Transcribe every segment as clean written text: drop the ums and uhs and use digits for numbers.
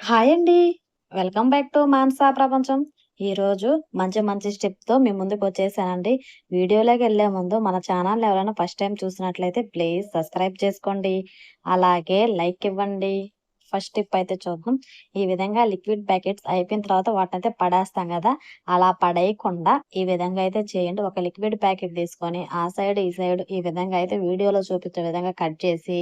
Hi అండి. Welcome back to Manasa ప్రపంచం. ఈరోజు మంచి మంచి స్టెప్‌తో మీ ముందుకొచ్చేసానండి. వీడియోలోకెళ్ళే ముందు మన ఛానల్‌ని ఎవరైనా ఫస్ట్ టైమ్ చూసినట్లయితే ప్లీజ్ సబ్స్క్రైబ్ చేసుకోండి. అలాగే లైక్ ఇవ్వండి. ఫస్ట్ టిప్ అయితే చూద్దాం. ఈ విధంగా లిక్విడ్ ప్యాకెట్స్ అయిపోయిన తర్వాత వాటినైతే పడేస్తాం గదా! అలా పడేయకుండా ఈ విధంగా అయితే చేయండి. ఒక లిక్విడ్ ప్యాకెట్ తీసుకొని ఆ సైడ్, ఈ సైడ్ ఈ విధంగా అయితే వీడియోలో చూపించే విధంగా కట్ చేసి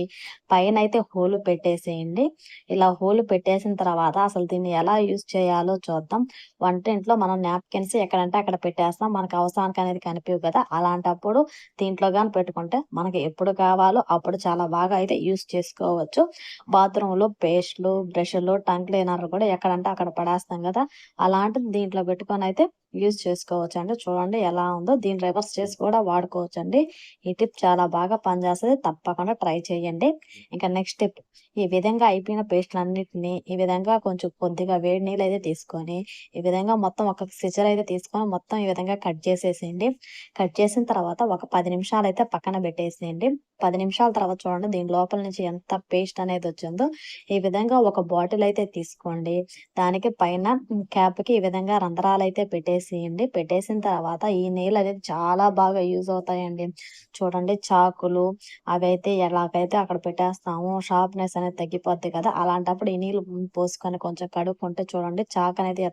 పైనైతే హోల్ పెట్టేసేయండి. ఇలా హోల్ పెట్టేసిన తర్వాత అసలు దీన్ని ఎలా యూజ్ చేయాలో చూద్దాం. వంటింట్లో మనం నాప్కిన్స్ ఎక్కడంటే అక్కడ పెట్టేస్తాం. మనకు అవసరానికి అనేది కనిపియవు కదా! అలాంటప్పుడు దీంట్లో గాని పెట్టుకుంటే మనకి ఎప్పుడు కావాలో అప్పుడు చాలా బాగా అయితే యూజ్ చేసుకోవచ్చు. బాత్రూమ్‌లో పేస్టులు, బ్రష్‌లు, టంగ్ క్లీనర్లు కూడా ఎక్కడంటే అక్కడ పడేస్తాం కదా! అలాంటిది దీంట్లో పెట్టుకొనైతే యూజ్ చేసుకోవచ్చండి. చూడండి ఎలా ఉందో దీన్ని రివర్స్ చేసి కూడా వాడుకోవచ్చండి. ఈ టిప్ చాలా బాగా పనిచేస్తది. తప్పకుండా ట్రై చేయండి. ఇంకా నెక్స్ట్ టిప్ ఈ విధంగా అయిపోయిన పేస్ట్‌లన్నిటిని ఈ విధంగా కొంచెం కొద్దిగా వేడి నీళ్ళైతే తీసుకొని, ఈ విధంగా మొత్తం ఒక సిజర్ అయితే తీసుకొని మొత్తం ఈ విధంగా కట్ చేసేసేయండి. కట్ చేసిన తర్వాత ఒక 10 నిమిషాలైతే పక్కన పెట్టేసేయండి. 10 నిమిషాల తర్వాత చూడండి దీని లోపల నుంచి ఎంత పేస్ట్ అనేది వచ్చిందో, ఈ విధంగా ఒక బాటిల్ అయితే తీసుకోండి. దానికి పైన క్యాప్‌కి ఈ విధంగా రంధ్రాలైతే పెట్టేసేయండి. పెట్టేసిన తర్వాత ఈ నీళ్ళనేది చాలా బాగా యూజ్ అవుతాయండి. చూడండి చాకులు అవైతే ఎలాగైతే అక్కడ పెట్టేస్తామో షార్ప్‌నెస్ అనేది తగ్గిపోద్ది కదా! అలాంటప్పుడు ఈ నీళ్ళు పోసుకొని కొంచెం కడుక్కుంటే చూడండి చాకనేది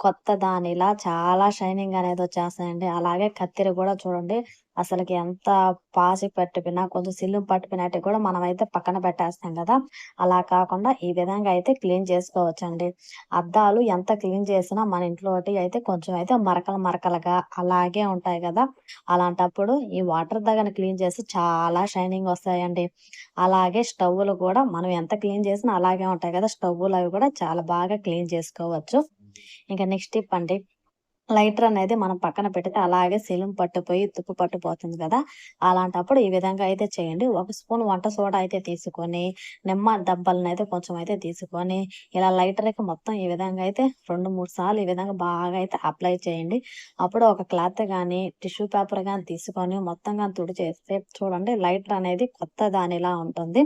కొత్త దానిలా చాలా షైనింగ్ అనేది వచ్చేస్తాయండి. అలాగే కత్తెర కూడా చూడండి అసలకి ఎంత పాసి పట్టిపోయినా కొంచెం సిల్లుం పట్టిపోయినట్టు కూడా మనమైతే పక్కన పెట్టేస్తాం కదా! అలా కాకుండా ఈ విధంగా అయితే క్లీన్ చేసుకోవచ్చండి. అద్దాలు ఎంత క్లీన్ చేసినా మన ఇంట్లోటి అయితే కొంచెం అయితే మరకలు మరకలుగా అలాగే ఉంటాయి కదా! అలాంటప్పుడు ఈ వాటర్‌తో గాని క్లీన్ చేసి చాలా షైనింగ్ వస్తాయండి. అలాగే స్టవ్‌లు కూడా మనం ఎంత క్లీన్ చేసినా అలాగే ఉంటాయి కదా! స్టవ్‌లు అవి కూడా చాలా బాగా క్లీన్ చేసుకోవచ్చు. ఇంకా నెక్స్ట్ టిప్ అండి. లైటర్ అనేది మనం పక్కన పెడితే అలాగే సిలుం పట్టిపోయి తుప్పు పట్టిపోతుంది కదా! అలాంటప్పుడు ఈ విధంగా అయితే చేయండి. ఒక స్పూన్ వంట సోడా అయితే తీసుకొని, నిమ్మ దబ్బలనైతే కొంచెం అయితే తీసుకొని, ఇలా లైటర్‌కి మొత్తం ఈ విధంగా అయితే 2, 3 సార్లు ఈ విధంగా బాగా అయితే అప్లై చేయండి. అప్పుడు ఒక క్లాత్ గానీ, టిష్యూ పేపర్ గానీ తీసుకొని మొత్తం గాని తుడిచేస్తే చూడండి లైటర్ అనేది కొత్త దానిలా ఉంటుంది.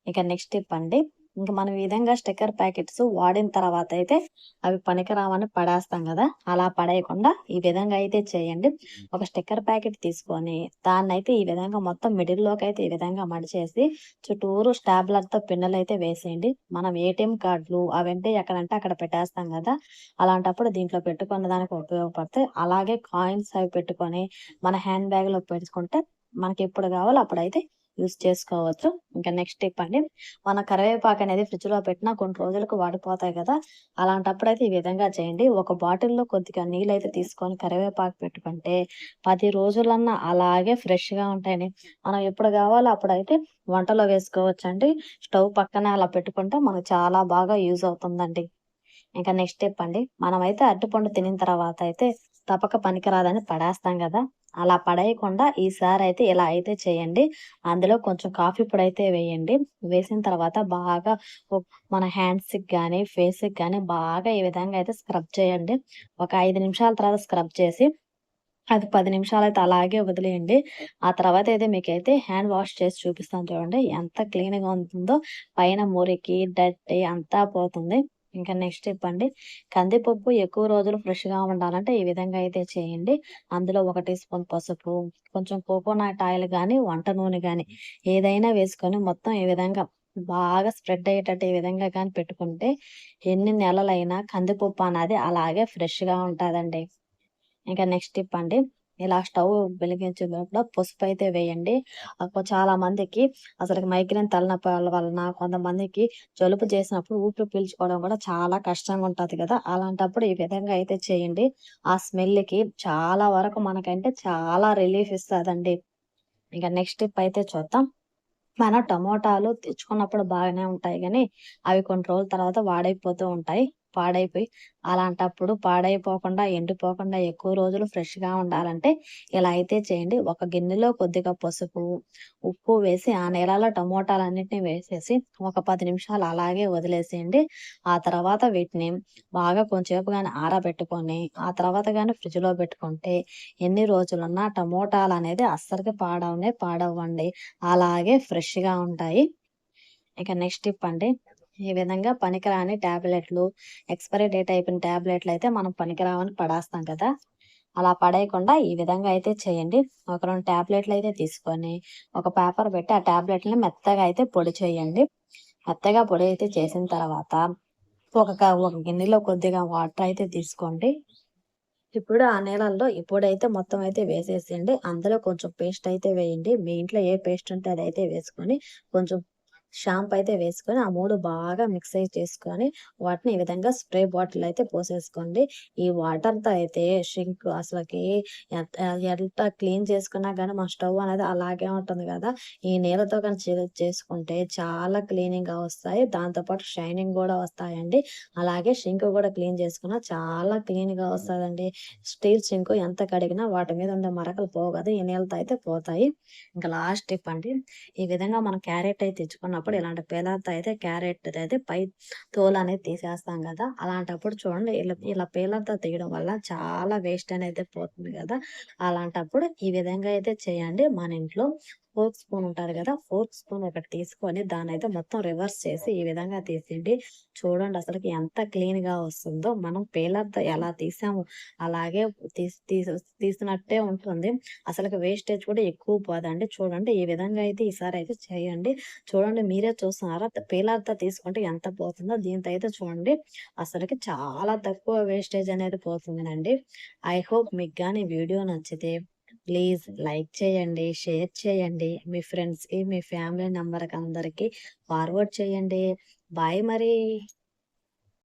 ఇక నెక్స్ట్ టిప్ అండి. ఇంక మనం ఈ విధంగా స్టిక్కర్ ప్యాకెట్స్ వాడిన తర్వాతయితే అవి పనికిరావని పడేస్తాం గదా! అలా పడేయకుండా ఈ విధంగా అయితే చేయండి. ఒక స్టిక్కర్ ప్యాకెట్ తీసుకొని దాన్నయితే ఈ విధంగా మొత్తం మిడిల్‌లోకైతే ఈ విధంగా మడిచేసి చుట్టూరు స్టాప్లర్‌తో పిన్నులైతే వేసేయండి. మనం ఏటీఎం కార్డ్‌లు అవంటే ఎక్కడంటే అక్కడ పెట్టేస్తాం గదా! అలాంటప్పుడు దీంట్లో పెట్టుకున్న దానికి ఉపయోగపడతాయి. అలాగే కాయిన్స్ అవి పెట్టుకొని మన హ్యాండ్ బ్యాగ్‌లో పెట్టుకుంటే మనకెప్పుడు గావాలో అప్పుడైతే యూజ్ చేసుకోవచ్చు. ఇంకా నెక్స్ట్ టిప్ అండి. మన కరివేపాకనేది ఫ్రిడ్జ్‌లో పెట్టినా కొన్ని రోజులకు వాడిపోతాయి గదా! అలాంటప్పుడైతే ఈ విధంగా చేయండి. ఒక బాటిల్‌లో కొద్దిగా నీళ్ళైతే తీసుకొని కరివేపాకు పెట్టుకుంటే 10 రోజులన్నా అలాగే ఫ్రెష్‌గా ఉంటాయండి. మనం ఎప్పుడు గావాలో అప్పుడైతే వంటలో వేసుకోవచ్చండి. స్టవ్ పక్కనే అలా పెట్టుకుంటే మనకు చాలా బాగా యూజ్ అవుతుందండి. ఇంకా నెక్స్ట్ స్టెప్ అండి. మనమైతే అరటిపండు తినిన తర్వాత అయితే తప్పక పనికిరాదని పడేస్తాం గదా! అలా పడేయకుండా ఈసారయితే ఇలా అయితే చేయండి. అందులో కొంచెం కాఫీ పొడైతే వేయండి. వేసిన తర్వాత బాగా ఒ మన హ్యాండ్స్‌కి గానీ, ఫేస్‌కి గానీ బాగా ఈ విధంగా అయితే స్క్రబ్ చేయండి. ఒక 5 నిమిషాల తర్వాత స్క్రబ్ చేసి అది 10 నిమిషాలయితే అలాగే వదిలేయండి. ఆ తర్వాతయితే మీకైతే హ్యాండ్ వాష్ చేసి చూపిస్తాను చూడండి. ఎంత క్లీన్‌గా ఉంటుందో పైన మురికి, డర్టీ అంతా పోతుంది. ఇంకా నెక్స్ట్ టిప్ అండి. కందిపప్పు ఎక్కువ రోజులు ఫ్రెష్‌గా ఉండాలంటే ఈ విధంగా అయితే చేయండి. అందులో ఒక టీ స్పూన్ పసుపు, కొంచెం కోకోనట్ ఆయిల్ గానీ, వంట నూనె గానీ ఏదైనా వేసుకొని మొత్తం ఈ విధంగా బాగా స్ప్రెడ్ అయ్యేటట్టు ఈ విధంగా గాని పెట్టుకుంటే ఎన్ని నెలలైనా కందిపప్పు అనేది అలాగే ఫ్రెష్‌గా ఉంటాదండి. ఇంకా నెక్స్ట్ టిప్ అండి. ఇలా స్టవ్ వెలిగించే లోపల పసుపయితే వేయండి. చాలా మందికి అసలకి మైగ్రేన్ తలనొప్పుల వలన కొంతమందికి జలుబు చేసినప్పుడు ఊపిరి పీల్చుకోవడం కూడా చాలా కష్టంగా ఉంటది కదా! అలాంటప్పుడు ఈ విధంగా అయితే చేయండి. ఆ స్మెల్‌కి చాలా వరకు మనకంటే చాలా రిలీఫ్ ఇస్తదండి. ఇక నెక్స్ట్ టిప్ అయితే చూద్దాం. మన టమోటాలు తెచ్చుకున్నప్పుడు బాగానే ఉంటాయి గానీ, అవి కొన్ని రోజుల తర్వాత వాడైపోతూ ఉంటాయి. పాడైపోయి అలాంటప్పుడు పాడైపోకుండా, ఎండిపోకుండా ఎక్కువ రోజులు ఫ్రెష్‌గా ఉండాలంటే ఇలా అయితే చేయండి. ఒక గిన్నెలో కొద్దిగా పసుపు, ఉప్పు వేసి ఆ నీళ్ళలో టమోటాలన్నిటిని వేసేసి ఒక 10 నిమిషాలు అలాగే వదిలేసేయండి. ఆ తర్వాత వీటిని బాగా కొంచెంసేపు గాని ఆరబెట్టుకొని, ఆ తర్వాత గాని ఫ్రిడ్జ్‌లో పెట్టుకుంటే ఎన్ని రోజులున్నా టమోటాలనేది అస్సలకి పాడవనే పాడవ్వండి. అలాగే ఫ్రెష్‌గా ఉంటాయి. ఇక నెక్స్ట్ టిప్ అండి. ఈ విధంగా పనికిరాని టాబ్లెట్లు, ఎక్స్‌పైరీ డేట్ అయిపోయిన టాబ్లెట్లు అయితే మనం పనికిరావని పడేస్తాం కదా! అలా పడేయకుండా ఈ విధంగా అయితే చేయండి. ఒక 2 టాబ్లెట్లు అయితే తీసుకొని, ఒక పేపర్ పెట్టి ఆ టాబ్లెట్‌లని మెత్తగా అయితే పొడి చేయండి. మెత్తగా పొడి అయితే చేసిన తర్వాత ఒక గిన్నెలో కొద్దిగా వాటర్ అయితే తీసుకోండి. ఇప్పుడు ఆ నీళ్ళల్లో ఈ పొడైతే మొత్తం అయితే వేసేసేయండి. అందులో కొంచెం పేస్ట్ అయితే వేయండి. మీ ఇంట్లో ఏ పేస్ట్ ఉంటే అదైతే వేసుకొని, కొంచెం షాంపూ అయితే వేసుకొని, ఆ 3 బాగా మిక్స్ చేసుకొని, వాటిని ఈ విధంగా స్ప్రే బాటిల్ అయితే పోసేసుకోండి. ఈ వాటర్‌తో అయితే షింక్ అసలకి ఎంత క్లీన్ చేసుకున్నా గానీ మన స్టవ్ అనేది అలాగే ఉంటుంది గదా! ఈ నీళ్ళతో గాని చేసుకుంటే చాలా క్లీనింగ్‌గా వస్తాయి. దాంతో పాటు షైనింగ్ గూడా వస్తాయండి. అలాగే షింక్ గూడా క్లీన్ చేసుకున్నా చాలా క్లీన్‌గా వస్తదండి. స్టీల్ సింకు ఎంత కడిగినా వాటి మీద ఉండే మరకలు పోవు కదా! ఈ నీళ్ళతో అయితే పోతాయి. ఇంకా లాస్ట్ టిప్ అండి. ఈ విధంగా మనం క్యారెట్ అయితే తెచ్చుకున్నప్పుడు ఇలాంటి పీలర్‌తో అయితే క్యారెట్‌దయితే పై తోలనేది తీసేస్తాం గదా! అలాంటప్పుడు చూడండి ఇలా ఇలా పీలర్‌తో తీయడం వల్ల చాలా వేస్ట్ అనేది పోతుంది గదా! అలాంటప్పుడు ఈ విధంగా అయితే చేయండి. మన ఇంట్లో ఫోర్క్ స్పూన్ ఉంటది గదా! ఫోర్క్ స్పూన్ ఒకటి తీసుకొని దాన్నయితే మొత్తం రివర్స్ చేసి ఈ విధంగా తీసేయండి. చూడండి అసలకి ఎంత క్లీన్‌గా వస్తుందో. మనం పీలర్‌తో ఎలా తీసామో అలాగే తీసినట్టే ఉంటుంది. అసలకి వేస్టేజ్ కూడా ఎక్కువ పోదండి. చూడండి ఈ విధంగా అయితే ఈసారైతే చేయండి. చూడండి మీరే చూస్తున్నారా? పీలర్‌తో తీసుకుంటే ఎంత పోతుందో దీంతో అయితే చూడండి అసలకి చాలా తక్కువ వేస్టేజ్ అనేది పోతుందండి. ఐ హోప్ మీకు గాని వీడియో నచ్చితే ప్లీజ్ లైక్ చేయండి, షేర్ చేయండి. మీ ఫ్రెండ్స్‌కి, మీ ఫ్యామిలీ నంబర్‌కి అందరికి ఫార్వర్డ్ చేయండి. బాయ్ మరి.